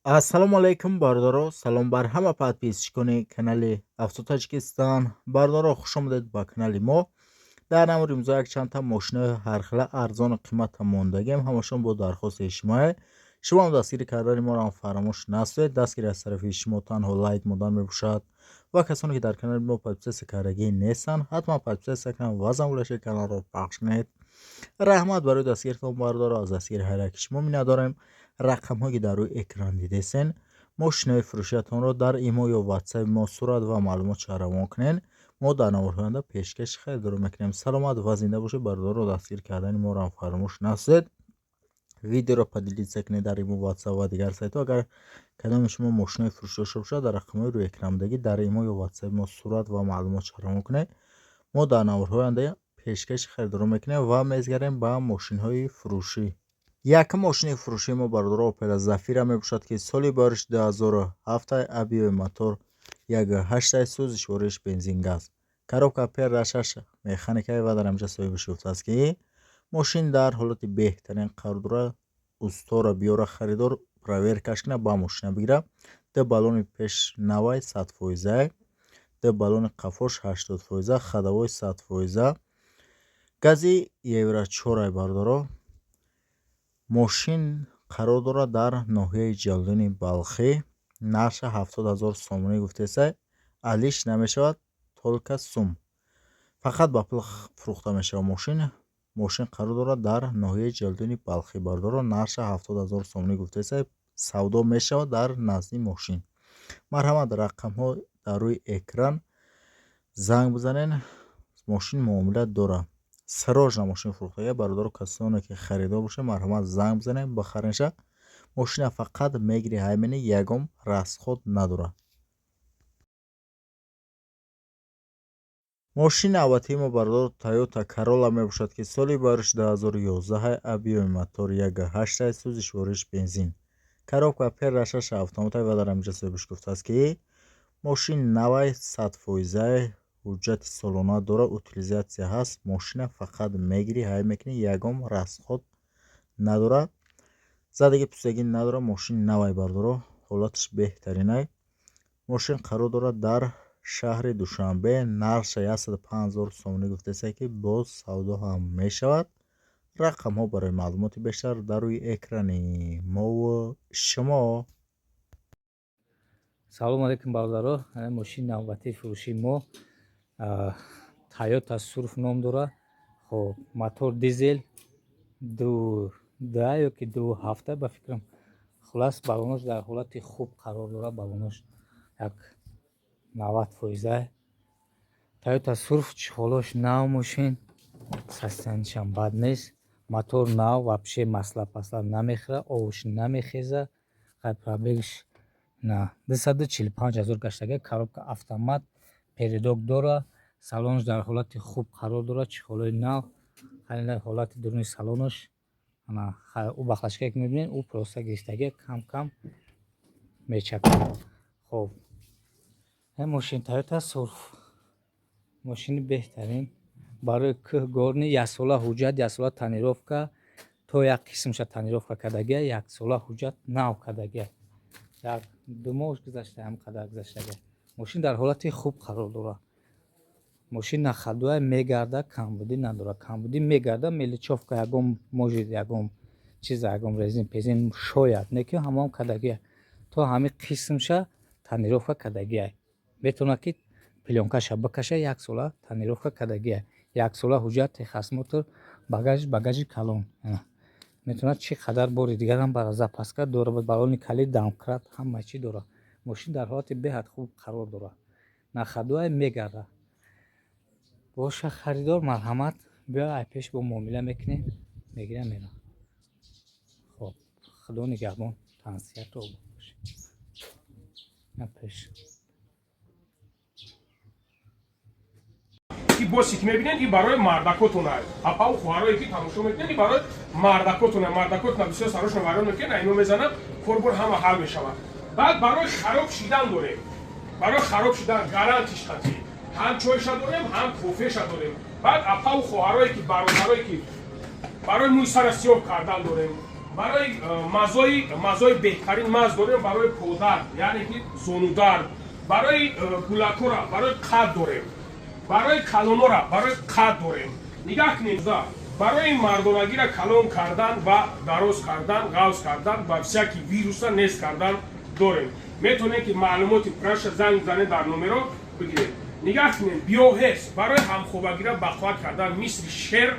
Ассалому алайкум бардоро, салом бар ҳама подписчикони канали Автотаҷикистон. Бардоро хуш омадед ба канали мо. Дар намури имзо якчандта мошинои ҳархела арзону қимата мондагием. Ҳамашон бо дархости шумоe. Шумо дастгирӣ кардани моро фаромӯш насоед. Дастгирӣ аз тарафи шумо танҳо лайк модан мебошад ва касоне ки дар канали мо подписатсия кардагӣ нестанд, ҳатман подписатсия кунед ва замгулаши каналро пахш кунед. раҳмат барои дастгиритон бардоро. Аз дастгири ҳайраки шумо миннатдорем. Рақамҳое ки дар рӯи экран дидесен, мошинои фурӯшиятонро дар имо ё ватсаби мо сурат ва маълумотро равон кунед. Мо дар навбати оянда пешкаши харидорӣ мекунем. Саломат ва зинда бошед. Бардорро дастгир кардани моро фаромӯш насоед. Видеоро поделиться кунед дар имо ватсап ва дигар сайтҳо. Агар кадоми шумо мошинои фурӯшида дошта бошад, дар рақамҳои рӯи экрандагӣ дар имо ё ватсаби мо сурат ва маълумотро равон кунед. Мо дар навбати оянда пешкаши харидорӣ мекунем ва мезгарем ба мошинҳои фурӯшӣ. Якум мошини фурӯшии мо бардоро Opel Zafira мебошад ки соли бориш 2007 абиёи мотор 1.8 сӯзиш вориш бензин газ. Коробка передашаш механикаи ва дар амҷа соҳибаш гуфтааст ки мошин дар ҳолати беҳтарин қарор дорад. Устора биёра харидор проверкаш кунад, ба мошина бигира. Д баллони пеш навай 100%, д баллони қафош 80%, хадавои 100%, гази евро 4 бардоро. мошин қарор дорад дар ноҳияи ҷалдини Балхӣ. Нарша 70,000 сомонӣ гуфтеса. Алиш намешавад, толка сум. Фақат ба пул фурӯхта мешавад мошин. Мошин қарор дорад дар ноҳияи ҷалдини Балхӣ бардоро. Нарша 70,000 сомонӣ гуфтеса. Савдо мешавад дар назди мошин. Марҳамат, рақамҳо дар рӯи экран. Занг бизанен. Мошин муомилат дорад. Сирожна мошин фурӯхтага бардоро касоне ки харидор боша, марҳамат занг бизанед бихаринша. Мошина фақат мегири ҳамини ягон расход надорад. мошини навбатии мо бардор Toyota Corolla мебошад ки соли бориш 2011 абиёи мотор 1.8 сӯзиш вориш бензин. Коробка передашаш автомати ва дар амҷа соҳибаш гуфтааст ки мошин навай 100%, ҳуҷҷати солона дора, утилизатсия ҳаст. Мошина фақат мегири ҳай мекунӣ, ягон расход надорад. Задагӣ пусдагӣ надорад. Мошин навай бардоро, ҳолаташ беҳтаринай. Мошин қарор дорад дар шаҳри Душанбе. Нарша 105,000 сомонӣ гуфтеса ки боз савдо ҳам мешавад. рақамҳо барои маълумоти бештар дар рӯи экрани мо шумо. Салом алейкум бародаро. Мошини навбатии фурӯшии мо Toyota Surf ном дорад. Хоб мотор дизел 2.2 ё ки 2.7 ба фикрам. Хулас баллонош дар ҳолати хуб қарор дорад. Баллонош як 90%. Toyota Surf чихолош нав мошин. Состоянишам бад нест. Мотор нав, вообще масла намехӯра, овуш намехеза. Пробегиш на 245,000 гаштага. Коробка автомат, передок дорад. Салонш дар ҳолати хуб қарор дорад. Чихолои нав, ҳолати дуруни салонош ӯ бахлашкае ки мебинед, ӯ проста гирифтагӣ кам мечакад. Хоб мошин Toyota Surf мошини беҳтарин барои кӯҳгорни яксола ҳуҷҷат, яксола тонировка, то як қисмша тонировка кардагия, яксола ҳуҷҷат нав кардагия. Як 2 моҳ гузашта, ҳамқадар гузаштага. Мошин дар ҳолати хуб қарор дорад. мошин нахадуа мегарда, камбудӣ надорад. Камбудӣ мегарда, меличовка ягон можид, ягон чиза, ягон резин пезин шояд, не ки ҳамон кардагия. То ҳамин қисмша тонировка кардагия. Метавонад ки плёнкаша бикаша, як сола тонировка кардагия. Як сола ҳуҷҷат техосмотр, багажи калон. Метавонад чӣ қадар бори дигарам бара запаска дорад, баллони калид, домкрат, ҳама чӣ дорад. Мошин дар ҳолати беҳад хуб қарор дорад. Нахадуа мегарда. Боша харидор, марҳамат, биё ай пеш бо муомила мекунем, мегирам мера. Хоб, худо нигаҳбон, тансиятро бошед. На пеш. ки боси ки мебинед ин барои мардакотон аст. Апау хӯҳарое ки тамошо мекунед ин барои мардакотон аст. Мардакотон бисёр сарошон вайрон мекунед, айно мезанад, корбор ҳама ҳал мешавад. Баъд барои хароб шидан дорем. Барои хароб шидан гарантиш қатъӣ. ҳам чойша дорем, ҳам кофеша дорем. Баъд апау хӯҳарое ки бародарое ки барои мӯи сара сиёҳ кардан дорем. барои мазои беҳтарин маз дорем, барои подар, яъне ки зонудар, барои гулакора, барои қад дорем, барои калонора, барои қад дорем. Нигаҳ кунед, барои мардонагиро калон кардан ва дароз кардан, ғавз кардан ва всякий вируса нест кардан дорем. Метавонем ки маълумоти праша занг занед дар номеро бигиред. Нигаҳ кунед, биоҳест барои ҳамхобагиро бахват кардан мисли шер